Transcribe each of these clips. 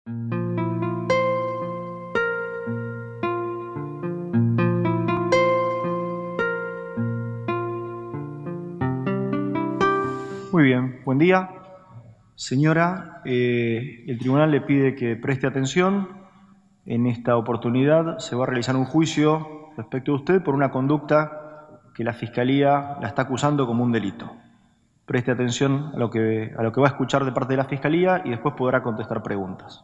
Muy bien, buen día. Señora, el tribunal le pide que preste atención. En esta oportunidad se va a realizar un juicio respecto a usted por una conducta que la Fiscalía la está acusando como un delito. Preste atención a lo que va a escuchar de parte de la Fiscalía y después podrá contestar preguntas,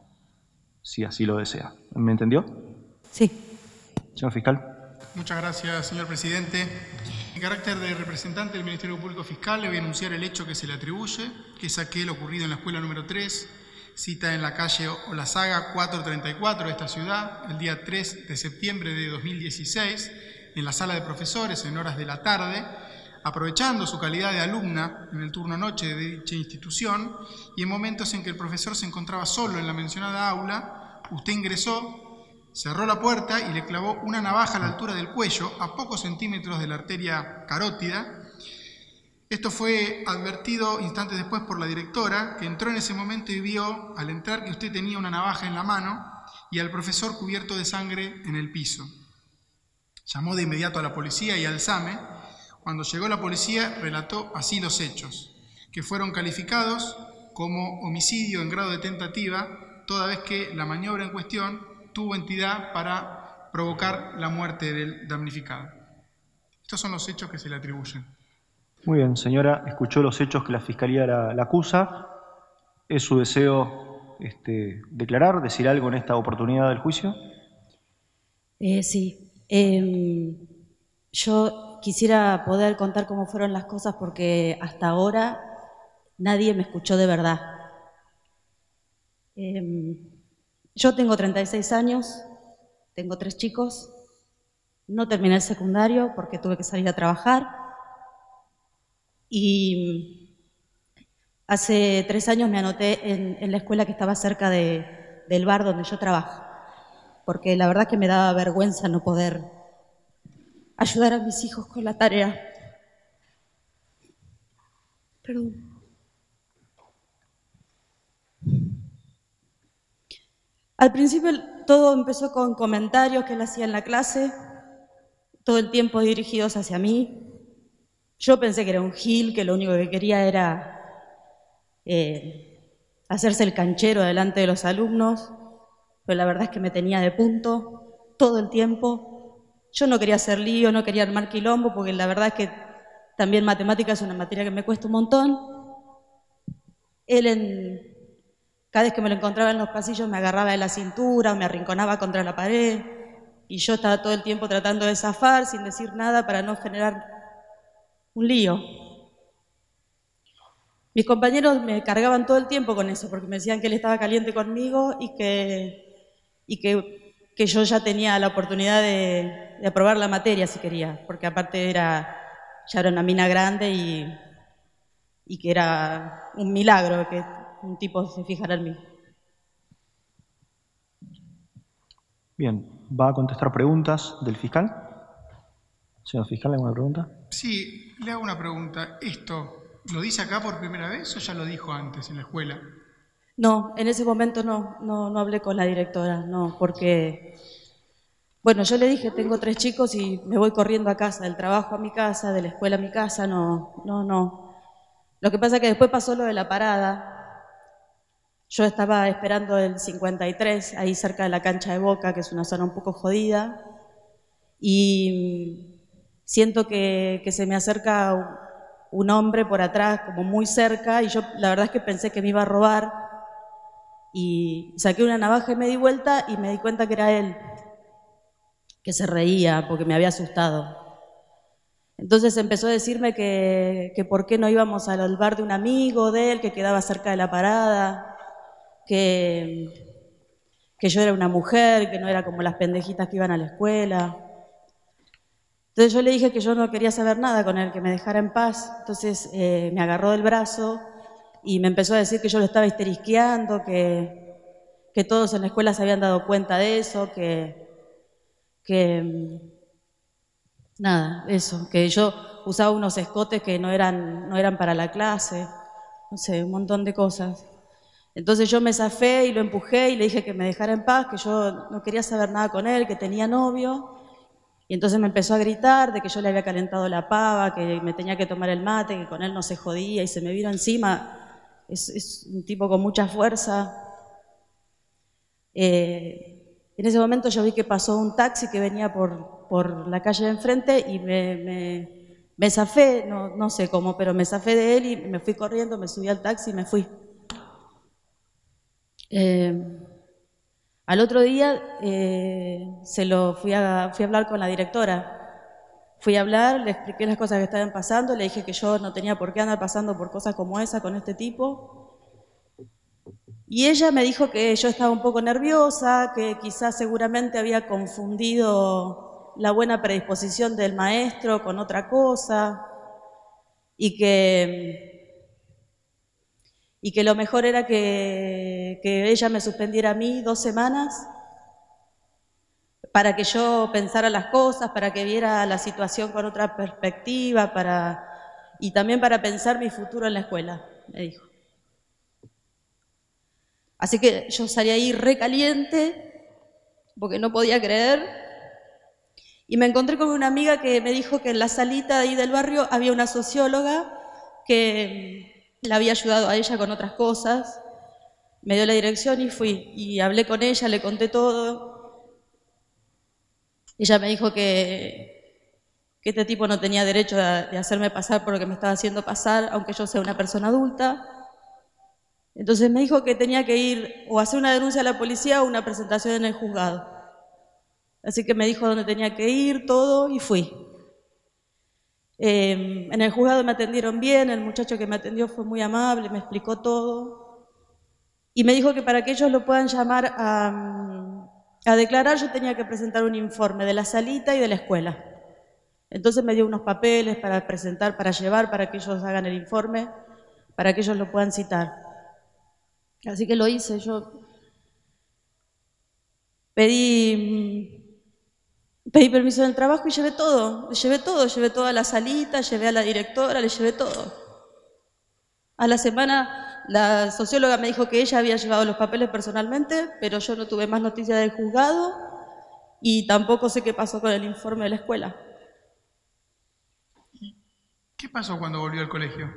si así lo desea. ¿Me entendió? Sí. Señor fiscal. Muchas gracias, señor presidente. En carácter de representante del Ministerio Público Fiscal, le voy a anunciar el hecho que se le atribuye, que es aquel ocurrido en la escuela número 3, cita en la calle Olazaga 434 de esta ciudad, el día 3 de septiembre de 2016, en la sala de profesores en horas de la tarde, aprovechando su calidad de alumna en el turno noche de dicha institución y en momentos en que el profesor se encontraba solo en la mencionada aula, usted ingresó, cerró la puerta y le clavó una navaja a la altura del cuello, a pocos centímetros de la arteria carótida. Esto fue advertido instantes después por la directora, que entró en ese momento y vio, al entrar, que usted tenía una navaja en la mano y al profesor cubierto de sangre en el piso. Llamó de inmediato a la policía y al SAME. Cuando llegó la policía, relató así los hechos, que fueron calificados como homicidio en grado de tentativa, toda vez que la maniobra en cuestión tuvo entidad para provocar la muerte del damnificado. Estos son los hechos que se le atribuyen. Muy bien, señora, escuchó los hechos que la Fiscalía la acusa. ¿Es su deseo declarar, decir algo en esta oportunidad del juicio? Sí. Yo quisiera poder contar cómo fueron las cosas porque hasta ahora nadie me escuchó de verdad. Yo tengo 36 años, tengo 3 chicos, no terminé el secundario porque tuve que salir a trabajar y hace 3 años me anoté en la escuela que estaba cerca del bar donde yo trabajo, porque la verdad que me daba vergüenza no poder ayudar a mis hijos con la tarea. Perdón. Al principio todo empezó con comentarios que él hacía en la clase, todo el tiempo dirigidos hacia mí. Yo pensé que era un gil, que lo único que quería era hacerse el canchero delante de los alumnos, pero la verdad es que me tenía de punto todo el tiempo. Yo no quería hacer lío, no quería armar quilombo, porque la verdad es que también matemática es una materia que me cuesta un montón. Cada vez que me lo encontraba en los pasillos me agarraba de la cintura o me arrinconaba contra la pared y yo estaba todo el tiempo tratando de zafar sin decir nada para no generar un lío. Mis compañeros me cargaban todo el tiempo con eso porque me decían que él estaba caliente conmigo y que yo ya tenía la oportunidad de aprobar la materia si quería, porque aparte ya era una mina grande y que era un milagro que un tipo se fijara en mí. Bien, ¿va a contestar preguntas del fiscal? Señor fiscal, ¿alguna pregunta? Sí, le hago una pregunta. ¿Esto lo dice acá por primera vez o ya lo dijo antes en la escuela? No, en ese momento no hablé con la directora, no, porque, bueno, yo le dije, tengo 3 chicos y me voy corriendo a casa, del trabajo a mi casa, de la escuela a mi casa, no. Lo que pasa es que después pasó lo de la parada. Yo estaba esperando el 53, ahí cerca de la cancha de Boca, que es una zona un poco jodida, y siento que se me acerca un hombre por atrás, como muy cerca, y yo la verdad es que pensé que me iba a robar, y saqué una navaja y me di vuelta y me di cuenta que era él, que se reía porque me había asustado. Entonces empezó a decirme que por qué no íbamos al bar de un amigo de él, que quedaba cerca de la parada, que yo era una mujer, que no era como las pendejitas que iban a la escuela. Entonces yo le dije que yo no quería saber nada con él, que me dejara en paz. Entonces me agarró del brazo y me empezó a decir que yo lo estaba histerisqueando, que todos en la escuela se habían dado cuenta de eso, nada, eso, que yo usaba unos escotes que no eran para la clase, no sé, un montón de cosas. Entonces yo me zafé y lo empujé y le dije que me dejara en paz, que yo no quería saber nada con él, que tenía novio. Y entonces me empezó a gritar de que yo le había calentado la pava, que me tenía que tomar el mate, que con él no se jodía y se me vino encima. Es un tipo con mucha fuerza. En ese momento yo vi que pasó un taxi que venía por la calle de enfrente y me zafé, no sé cómo, pero me zafé de él y me fui corriendo, me subí al taxi y me fui. Al otro día fui a hablar con la directora. Fui a hablar, le expliqué las cosas que estaban pasando, le dije que yo no tenía por qué andar pasando por cosas como esa con este tipo. Y ella me dijo que yo estaba un poco nerviosa, que quizás seguramente había confundido la buena predisposición del maestro con otra cosa y que lo mejor era que ella me suspendiera a mí 2 semanas para que yo pensara las cosas, para que viera la situación con otra perspectiva, y también para pensar mi futuro en la escuela, me dijo. Así que yo salí ahí recaliente, porque no podía creer, y me encontré con una amiga que me dijo que en la salita de ahí del barrio había una socióloga que la había ayudado a ella con otras cosas. Me dio la dirección y fui, y hablé con ella, le conté todo. Ella me dijo que este tipo no tenía derecho de hacerme pasar por lo que me estaba haciendo pasar, aunque yo sea una persona adulta. Entonces me dijo que tenía que ir o hacer una denuncia a la policía o una presentación en el juzgado. Así que me dijo dónde tenía que ir, todo, y fui. En el juzgado me atendieron bien, el muchacho que me atendió fue muy amable, me explicó todo. Y me dijo que para que ellos lo puedan llamar a declarar, yo tenía que presentar un informe de la salita y de la escuela. Entonces me dio unos papeles para presentar, para llevar, para que ellos hagan el informe, para que ellos lo puedan citar. Así que lo hice, yo pedí permiso del trabajo y llevé todo, llevé toda la salita, llevé a la directora, le llevé todo. A la semana la socióloga me dijo que ella había llevado los papeles personalmente, pero yo no tuve más noticia del juzgado y tampoco sé qué pasó con el informe de la escuela. ¿Qué pasó cuando volvió al colegio?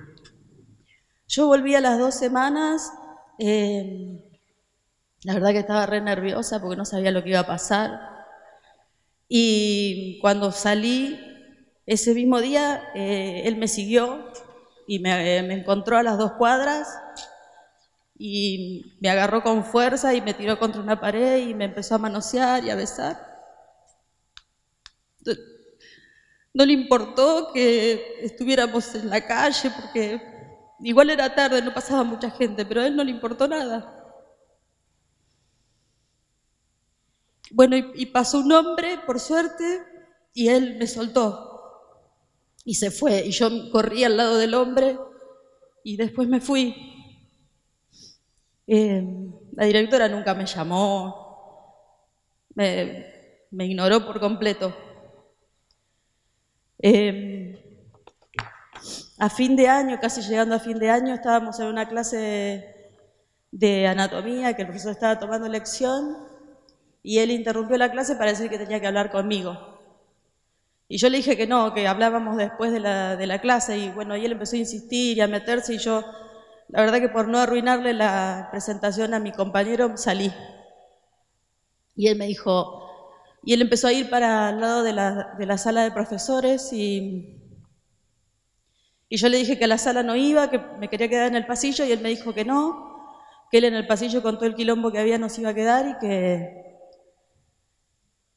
Yo volví a las 2 semanas, la verdad que estaba re nerviosa porque no sabía lo que iba a pasar. Y cuando salí, ese mismo día, él me siguió y me encontró a las 2 cuadras y me agarró con fuerza y me tiró contra una pared y me empezó a manosear y a besar. No le importó que estuviéramos en la calle porque igual era tarde, no pasaba mucha gente, pero a él no le importó nada. Bueno, y pasó un hombre, por suerte, y él me soltó y se fue. Y yo corrí al lado del hombre y después me fui. La directora nunca me llamó, me ignoró por completo. A fin de año, casi llegando a fin de año, estábamos en una clase de anatomía que el profesor estaba tomando lección y él interrumpió la clase para decir que tenía que hablar conmigo. Y yo le dije que no, que hablábamos después de la clase y bueno, y él empezó a insistir y a meterse y yo, la verdad que por no arruinarle la presentación a mi compañero, salí. Y él me dijo, y él empezó a ir para el lado de la sala de profesores y yo le dije que a la sala no iba, que me quería quedar en el pasillo y él me dijo que no, que él en el pasillo con todo el quilombo que había nos iba a quedar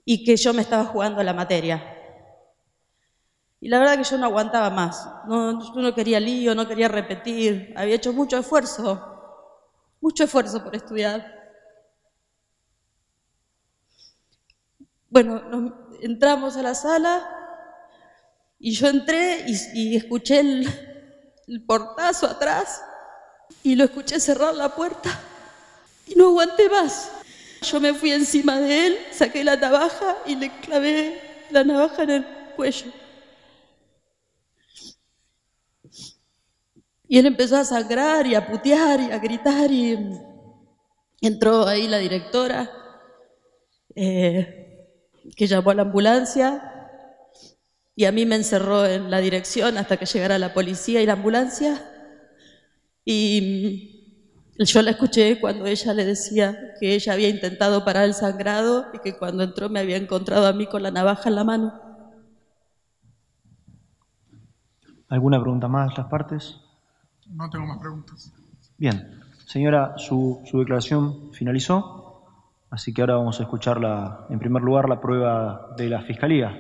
y que yo me estaba jugando la materia. Y la verdad que yo no aguantaba más, yo no quería lío, no quería repetir, había hecho mucho esfuerzo por estudiar. Bueno, entramos a la sala y yo entré y escuché el portazo atrás y lo escuché cerrar la puerta y no aguanté más. Yo me fui encima de él, saqué la navaja y le clavé la navaja en el cuello. Y él empezó a sangrar y a putear y a gritar y Entró ahí la directora, que llamó a la ambulancia, y a mí me encerró en la dirección hasta que llegara la policía y la ambulancia. Y yo la escuché cuando ella le decía que ella había intentado parar el sangrado y que cuando entró me había encontrado a mí con la navaja en la mano. ¿Alguna pregunta más de las partes? No tengo más preguntas. Bien. Señora, su declaración finalizó, así que ahora vamos a escuchar en primer lugar la prueba de la Fiscalía.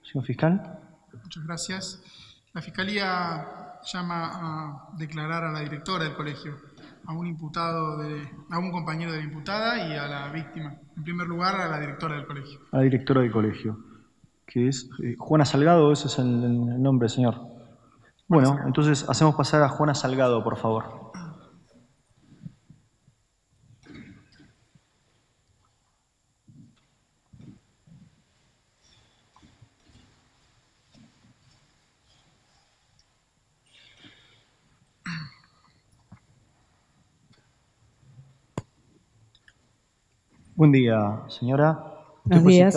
Señor Fiscal. Muchas gracias. La Fiscalía llama a declarar a la directora del colegio, a un compañero de la imputada y a la víctima. En primer lugar, a la directora del colegio. A la directora del colegio, que es Juana Salgado, ese es el nombre, señor. Bueno, entonces hacemos pasar a Juana Salgado, por favor. Buen día, señora. Buenos días.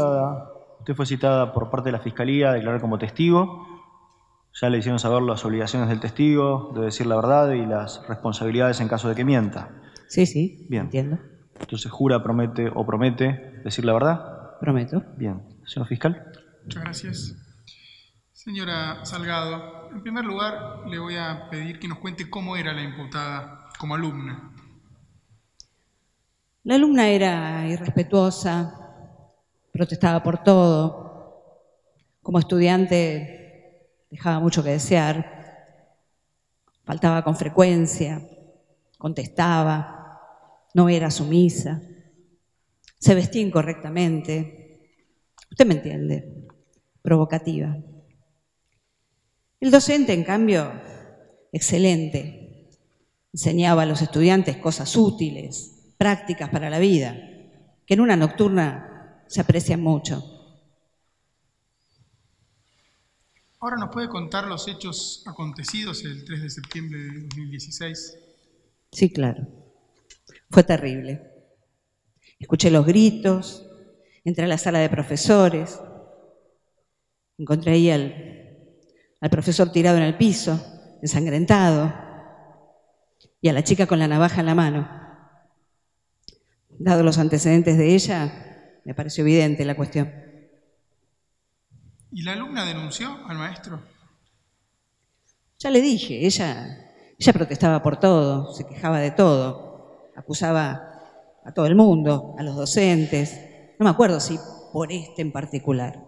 Usted fue citada por parte de la Fiscalía a declarar como testigo. Ya le hicieron saber las obligaciones del testigo, de decir la verdad y las responsabilidades en caso de que mienta. Sí, bien. Entiendo. Entonces, ¿jura, promete decir la verdad? Prometo. Bien. Señor fiscal. Muchas gracias. Señora Salgado, en primer lugar le voy a pedir que nos cuente cómo era la imputada como alumna. La alumna era irrespetuosa, protestaba por todo. Como estudiante dejaba mucho que desear. Faltaba con frecuencia, contestaba, no era sumisa, se vestía incorrectamente. Usted me entiende, provocativa. El docente, en cambio, excelente. Enseñaba a los estudiantes cosas útiles, prácticas para la vida, que en una nocturna se aprecian mucho. Ahora nos puede contar los hechos acontecidos el 3 de septiembre de 2016. Sí, claro. Fue terrible. Escuché los gritos, entré a la sala de profesores, encontré ahí al profesor tirado en el piso, ensangrentado, y a la chica con la navaja en la mano. Dado los antecedentes de ella, me pareció evidente la cuestión. ¿Y la alumna denunció al maestro? Ya le dije, ella protestaba por todo, se quejaba de todo, acusaba a todo el mundo, a los docentes. No me acuerdo si por este en particular.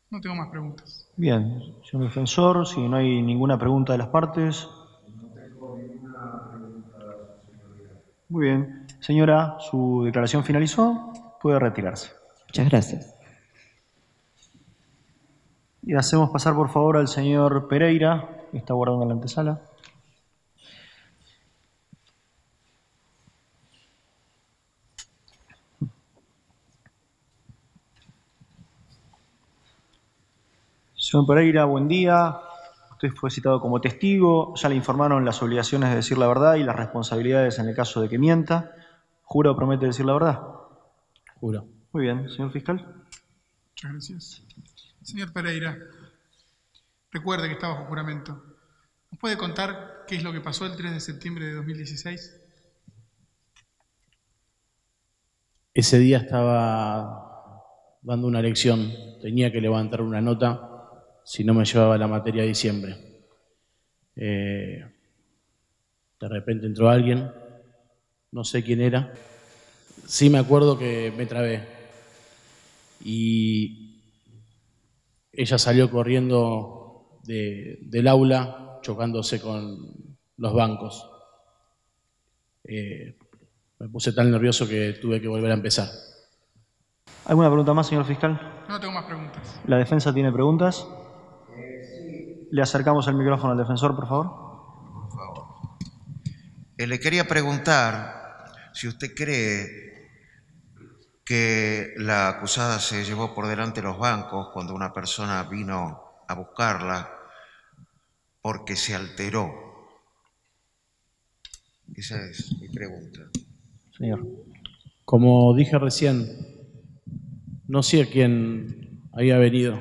No tengo más preguntas. Bien, señor defensor, si no hay ninguna pregunta de las partes. Muy bien. Señora, su declaración finalizó. Puede retirarse. Muchas gracias. Y hacemos pasar, por favor, al señor Pereira, que está guardando en la antesala. Señor Pereira, buen día. Usted fue citado como testigo. Ya le informaron las obligaciones de decir la verdad y las responsabilidades en el caso de que mienta. ¿Jura o promete decir la verdad? Juro. Muy bien, señor fiscal. Muchas gracias. Señor Pereira, recuerde que está bajo juramento. ¿Nos puede contar qué es lo que pasó el 3 de septiembre de 2016? Ese día estaba dando una lección. Tenía que levantar una nota si no me llevaba la materia a diciembre. De repente entró alguien, no sé quién era. Sí me acuerdo que me trabé. Y ella salió corriendo del aula, chocándose con los bancos. Me puse tan nervioso que tuve que volver a empezar. ¿Alguna pregunta más, señor fiscal? No tengo más preguntas. ¿La defensa tiene preguntas? Le acercamos el micrófono al defensor, por favor. Por favor. Le quería preguntar si usted cree que la acusada se llevó por delante los bancos cuando una persona vino a buscarla porque se alteró. Esa es mi pregunta. Señor. Como dije recién, no sé a quién había venido.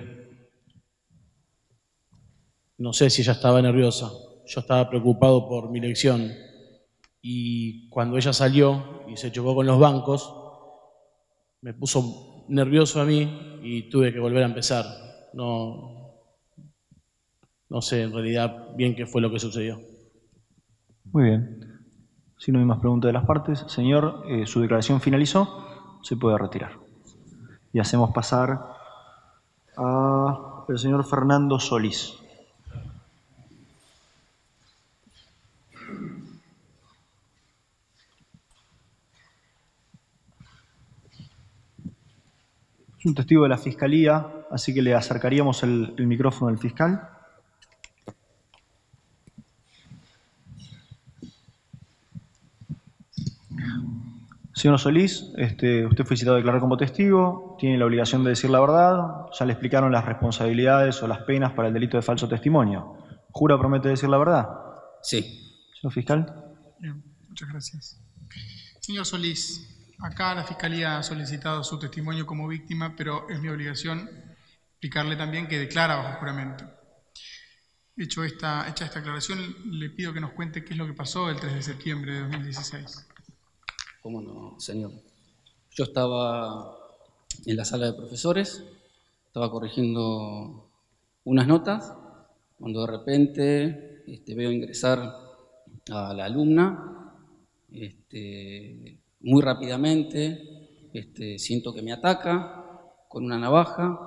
No sé si ella estaba nerviosa. Yo estaba preocupado por mi elección. Y cuando ella salió y se chocó con los bancos, me puso nervioso a mí y tuve que volver a empezar. No sé en realidad bien qué fue lo que sucedió. Muy bien. Si no hay más preguntas de las partes, señor, su declaración finalizó, se puede retirar. Y hacemos pasar al señor Fernando Solís. Es un testigo de la Fiscalía, así que le acercaríamos el micrófono al fiscal. Señor Solís, usted fue citado a declarar como testigo, tiene la obligación de decir la verdad, ya le explicaron las responsabilidades o las penas para el delito de falso testimonio. ¿Jura o promete decir la verdad? Sí. Señor fiscal. Bien, muchas gracias. Señor Solís, acá la Fiscalía ha solicitado su testimonio como víctima, pero es mi obligación explicarle también que declara bajo juramento. Hecha esta aclaración, le pido que nos cuente qué es lo que pasó el 3 de septiembre de 2016. ¿Cómo no, señor? Yo estaba en la sala de profesores, estaba corrigiendo unas notas, cuando de repente veo ingresar a la alumna, muy rápidamente siento que me ataca con una navaja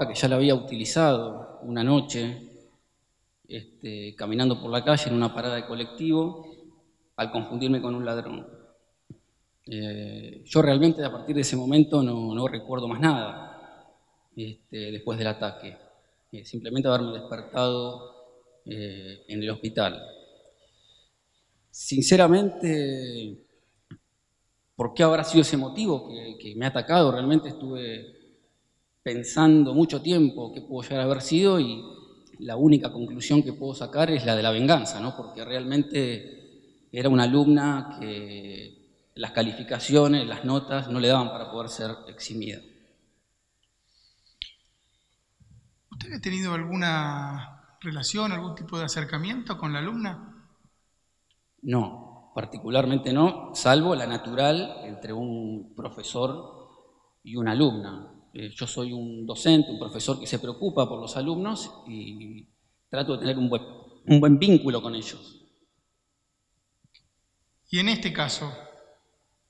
que ya la había utilizado una noche caminando por la calle en una parada de colectivo, al confundirme con un ladrón. Yo realmente a partir de ese momento no recuerdo más nada después del ataque. Simplemente haberme despertado en el hospital. Sinceramente, ¿por qué habrá sido ese motivo que me ha atacado? Realmente estuve pensando mucho tiempo qué pudo llegar a haber sido y la única conclusión que puedo sacar es la de la venganza, ¿no? Porque realmente era una alumna que las calificaciones, las notas, no le daban para poder ser eximida. ¿Usted ha tenido alguna relación, algún tipo de acercamiento con la alumna? No, particularmente no, salvo la natural entre un profesor y una alumna. Yo soy un docente, un profesor que se preocupa por los alumnos y trato de tener un buen vínculo con ellos. Y en este caso,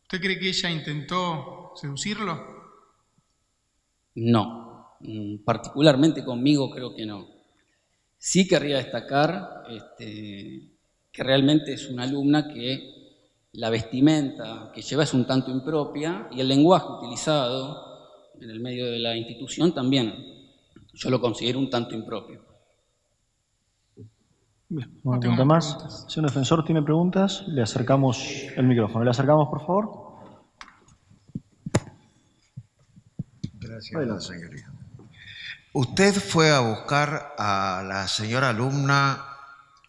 ¿usted cree que ella intentó seducirlo? No, particularmente conmigo creo que no. Sí querría destacar que realmente es una alumna que la vestimenta que lleva es un tanto impropia y el lenguaje utilizado en el medio de la institución también yo lo considero un tanto impropio. Bien, una pregunta más. Señor defensor, ¿tiene preguntas? Le acercamos el micrófono. ¿Le acercamos, por favor? Gracias, señoría. ¿Usted fue a buscar a la señora alumna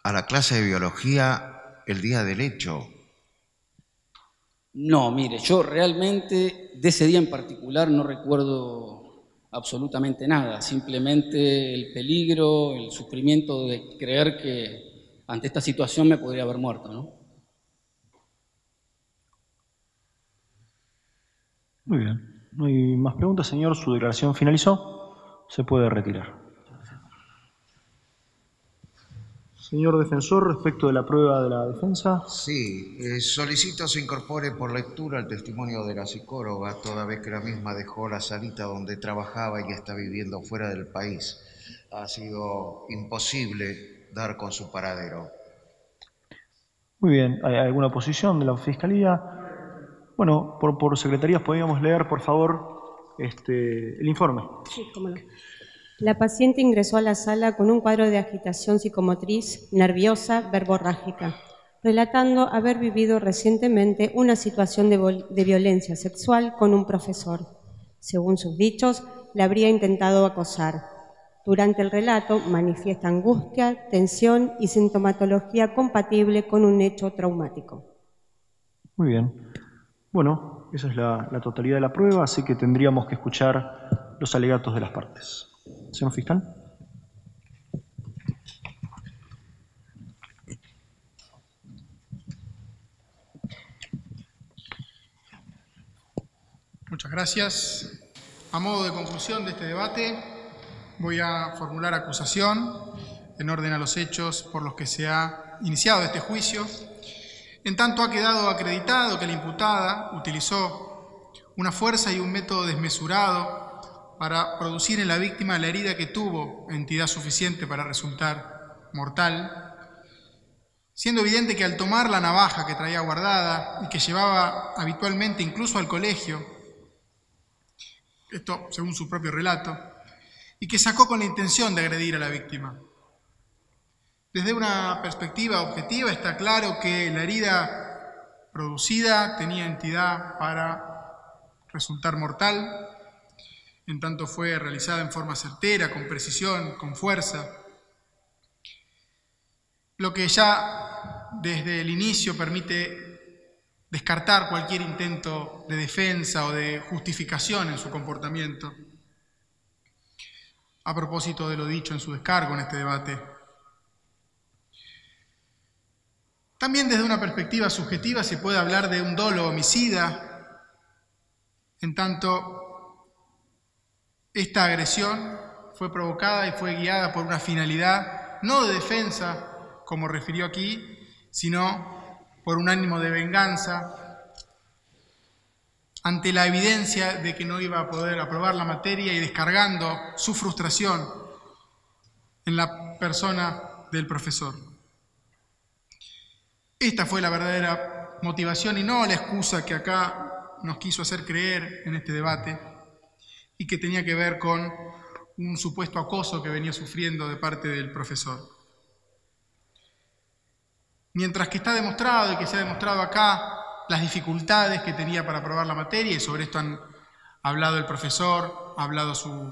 a la clase de biología el día del hecho? No, mire, yo realmente de ese día en particular no recuerdo absolutamente nada, simplemente el peligro, el sufrimiento de creer que ante esta situación me podría haber muerto, ¿no? Muy bien. No hay más preguntas, señor. Su declaración finalizó. Se puede retirar. Señor defensor, respecto de la prueba de la defensa. Sí, solicito se incorpore por lectura el testimonio de la psicóloga, toda vez que la misma dejó la salita donde trabajaba y está viviendo fuera del país. Ha sido imposible dar con su paradero. Muy bien. ¿Hay alguna oposición de la Fiscalía? Bueno, por secretarías podríamos leer, por favor, el informe. Sí, cómo no. La paciente ingresó a la sala con un cuadro de agitación psicomotriz, nerviosa, verborrágica, relatando haber vivido recientemente una situación de violencia sexual con un profesor. Según sus dichos, la habría intentado acosar. Durante el relato manifiesta angustia, tensión y sintomatología compatible con un hecho traumático. Muy bien. Bueno, esa es la totalidad de la prueba, así que tendríamos que escuchar los alegatos de las partes. Señor fiscal. Muchas gracias. A modo de conclusión de este debate, voy a formular acusación en orden a los hechos por los que se ha iniciado este juicio. En tanto ha quedado acreditado que la imputada utilizó una fuerza y un método desmesurado para producir en la víctima la herida que tuvo entidad suficiente para resultar mortal, siendo evidente que al tomar la navaja que traía guardada y que llevaba habitualmente incluso al colegio, esto según su propio relato, y que sacó con la intención de agredir a la víctima. Desde una perspectiva objetiva está claro que la herida producida tenía entidad para resultar mortal, en tanto fue realizada en forma certera, con precisión, con fuerza, lo que ya desde el inicio permite descartar cualquier intento de defensa o de justificación en su comportamiento. A propósito de lo dicho en su descargo en este debate. También desde una perspectiva subjetiva se puede hablar de un dolo homicida, en tanto esta agresión fue provocada y fue guiada por una finalidad no de defensa, como refirió aquí, sino por un ánimo de venganza ante la evidencia de que no iba a poder aprobar la materia y descargando su frustración en la persona del profesor. Esta fue la verdadera motivación y no la excusa que acá nos quiso hacer creer en este debate y que tenía que ver con un supuesto acoso que venía sufriendo de parte del profesor. Mientras que está demostrado y que se ha demostrado acá las dificultades que tenía para aprobar la materia, y sobre esto han hablado el profesor, ha hablado su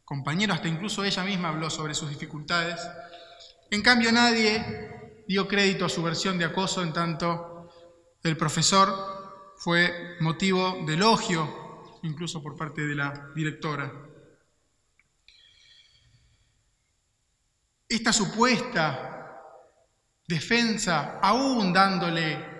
compañero, hasta incluso ella misma habló sobre sus dificultades. En cambio, nadie dio crédito a su versión de acoso, en tanto el profesor fue motivo de elogio, incluso por parte de la directora. Esta supuesta defensa, aún dándole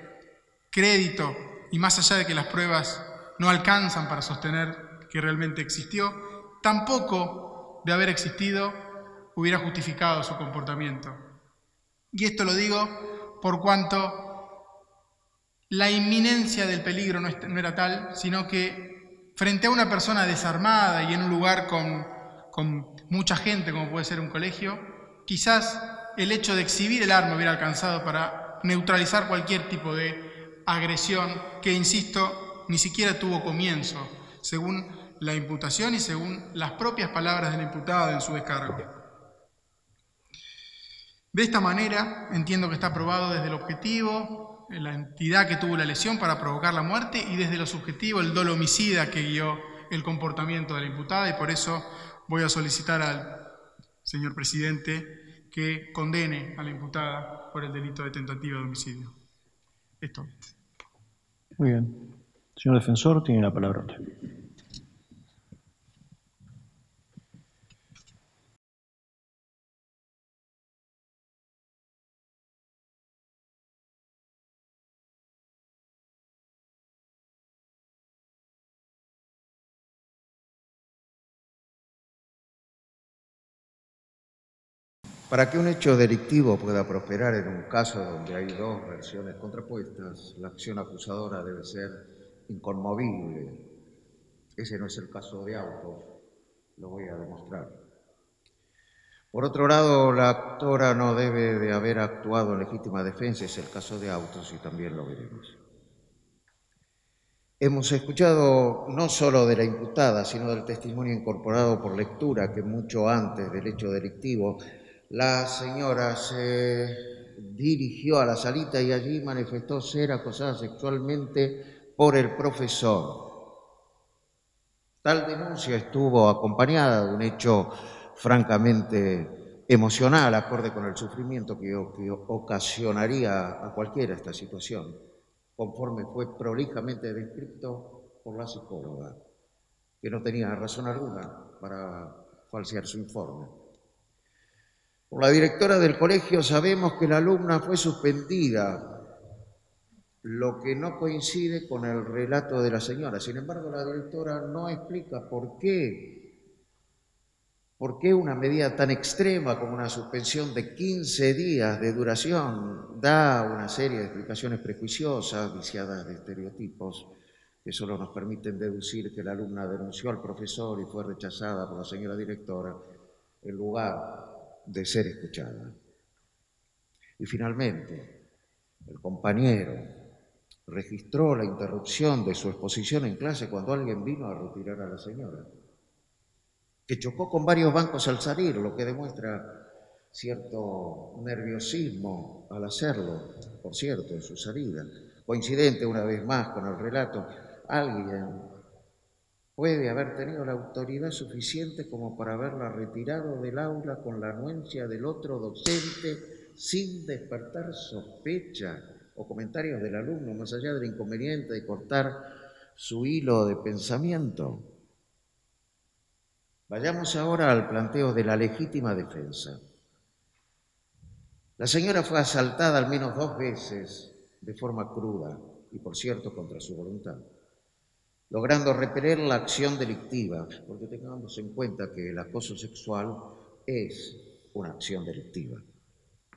crédito, y más allá de que las pruebas no alcanzan para sostener que realmente existió, tampoco de haber existido hubiera justificado su comportamiento. Y esto lo digo por cuanto la inminencia del peligro no era tal, sino que frente a una persona desarmada y en un lugar con mucha gente, como puede ser un colegio, quizás el hecho de exhibir el arma hubiera alcanzado para neutralizar cualquier tipo de agresión que, insisto, ni siquiera tuvo comienzo, según la imputación y según las propias palabras del imputado en su descargo. De esta manera, entiendo que está probado desde el objetivo, la entidad que tuvo la lesión para provocar la muerte, y desde lo subjetivo, el dolo homicida que guió el comportamiento de la imputada, y por eso voy a solicitar al señor presidente que condene a la imputada por el delito de tentativa de homicidio. Esto. Muy bien. Señor defensor, tiene la palabra. Para que un hecho delictivo pueda prosperar en un caso donde hay dos versiones contrapuestas, la acción acusadora debe ser inconmovible. Ese no es el caso de Autos, lo voy a demostrar. Por otro lado, la actora no debe de haber actuado en legítima defensa, es el caso de Autos y también lo veremos. Hemos escuchado no solo de la imputada, sino del testimonio incorporado por lectura que mucho antes del hecho delictivo la señora se dirigió a la salita y allí manifestó ser acosada sexualmente por el profesor. Tal denuncia estuvo acompañada de un hecho francamente emocional, acorde con el sufrimiento que ocasionaría a cualquiera esta situación, conforme fue prolijamente descrito por la psicóloga, que no tenía razón alguna para falsear su informe. Por la directora del colegio sabemos que la alumna fue suspendida, lo que no coincide con el relato de la señora. Sin embargo, la directora no explica por qué una medida tan extrema como una suspensión de 15 días de duración da una serie de explicaciones prejuiciosas, viciadas de estereotipos, que solo nos permiten deducir que la alumna denunció al profesor y fue rechazada por la señora directora en lugar de ser escuchada. Y finalmente, el compañero registró la interrupción de su exposición en clase cuando alguien vino a retirar a la señora, que chocó con varios bancos al salir, lo que demuestra cierto nerviosismo al hacerlo, por cierto, en su salida. Coincidente una vez más con el relato, alguien puede haber tenido la autoridad suficiente como para haberla retirado del aula con la anuencia del otro docente sin despertar sospecha o comentarios del alumno, más allá del inconveniente de cortar su hilo de pensamiento. Vayamos ahora al planteo de la legítima defensa. La señora fue asaltada al menos 2 veces de forma cruda y, por cierto, contra su voluntad, logrando repeler la acción delictiva, porque tengamos en cuenta que el acoso sexual es una acción delictiva,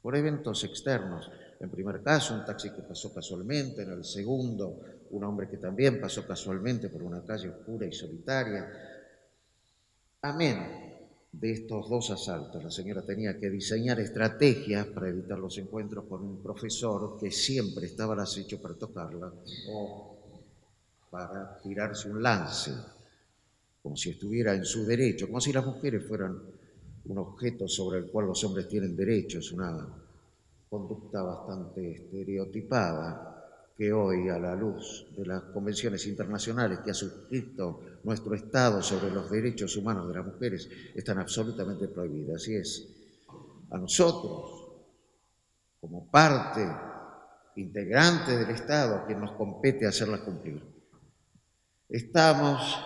por eventos externos. En primer caso, un taxi que pasó casualmente; en el segundo, un hombre que también pasó casualmente por una calle oscura y solitaria. Amén de estos 2 asaltos, la señora tenía que diseñar estrategias para evitar los encuentros con un profesor que siempre estaba al acecho para tocarla o para tirarse un lance, como si estuviera en su derecho, como si las mujeres fueran un objeto sobre el cual los hombres tienen derechos, una conducta bastante estereotipada que hoy, a la luz de las convenciones internacionales que ha suscrito nuestro Estado sobre los derechos humanos de las mujeres, están absolutamente prohibidas. Así es, a nosotros, como parte integrante del Estado, a quien nos compete hacerlas cumplir. Estamos,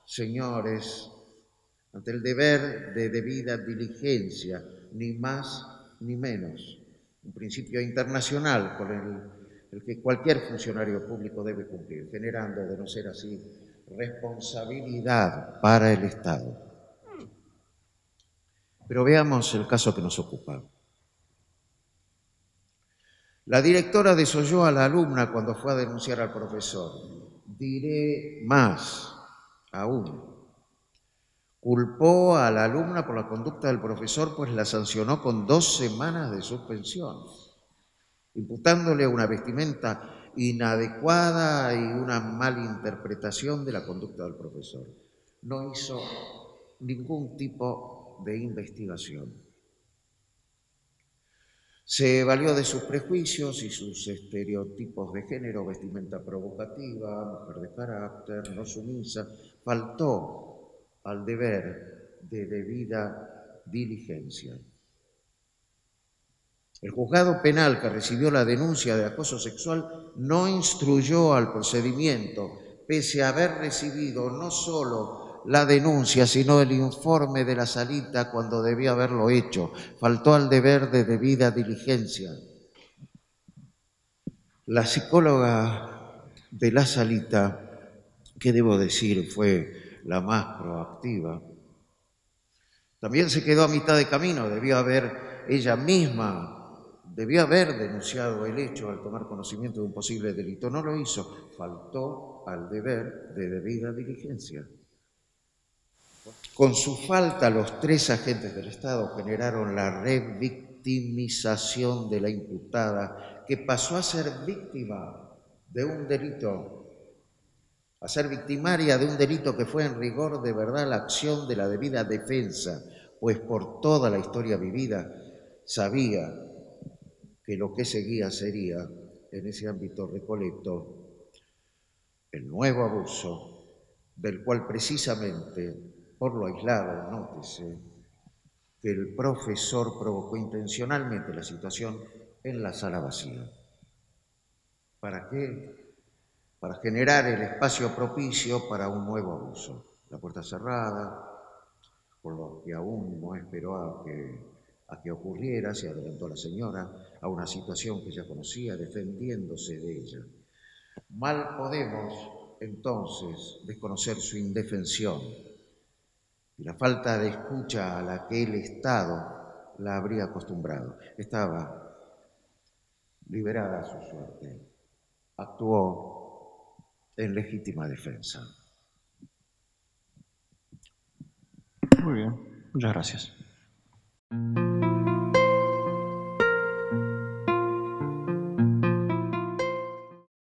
señores, ante el deber de debida diligencia, ni más ni menos, un principio internacional con el que cualquier funcionario público debe cumplir, generando, de no ser así, responsabilidad para el Estado. Pero veamos el caso que nos ocupa. La directora desoyó a la alumna cuando fue a denunciar al profesor. Diré más aún. Culpó a la alumna por la conducta del profesor, pues la sancionó con 2 semanas de suspensión, imputándole una vestimenta inadecuada y una malinterpretación de la conducta del profesor. No hizo ningún tipo de investigación. Se valió de sus prejuicios y sus estereotipos de género: vestimenta provocativa, mujer de carácter, no sumisa. Faltó al deber de debida diligencia. El juzgado penal que recibió la denuncia de acoso sexual no instruyó al procedimiento, pese a haber recibido no solo la denuncia, sino el informe de la salita cuando debía haberlo hecho. Faltó al deber de debida diligencia. La psicóloga de la salita, que debo decir fue la más proactiva, también se quedó a mitad de camino. Debió haber denunciado el hecho al tomar conocimiento de un posible delito. No lo hizo. Faltó al deber de debida diligencia. Con su falta, los 3 agentes del Estado generaron la revictimización de la imputada, que pasó a ser víctima de un delito, a ser victimaria de un delito que fue en rigor de verdad la acción de la debida defensa, pues por toda la historia vivida sabía que lo que seguía sería, en ese ámbito recolecto, el nuevo abuso, del cual precisamente, por lo aislado, nótese, que el profesor provocó intencionalmente la situación en la sala vacía. ¿Para qué? Para generar el espacio propicio para un nuevo abuso. La puerta cerrada, por lo que aún no esperó a que ocurriera, se adelantó la señora a una situación que ya conocía, defendiéndose de ella. Mal podemos, entonces, desconocer su indefensión y la falta de escucha a la que el Estado la habría acostumbrado. Estaba liberada a su suerte. Actuó en legítima defensa. Muy bien, muchas gracias.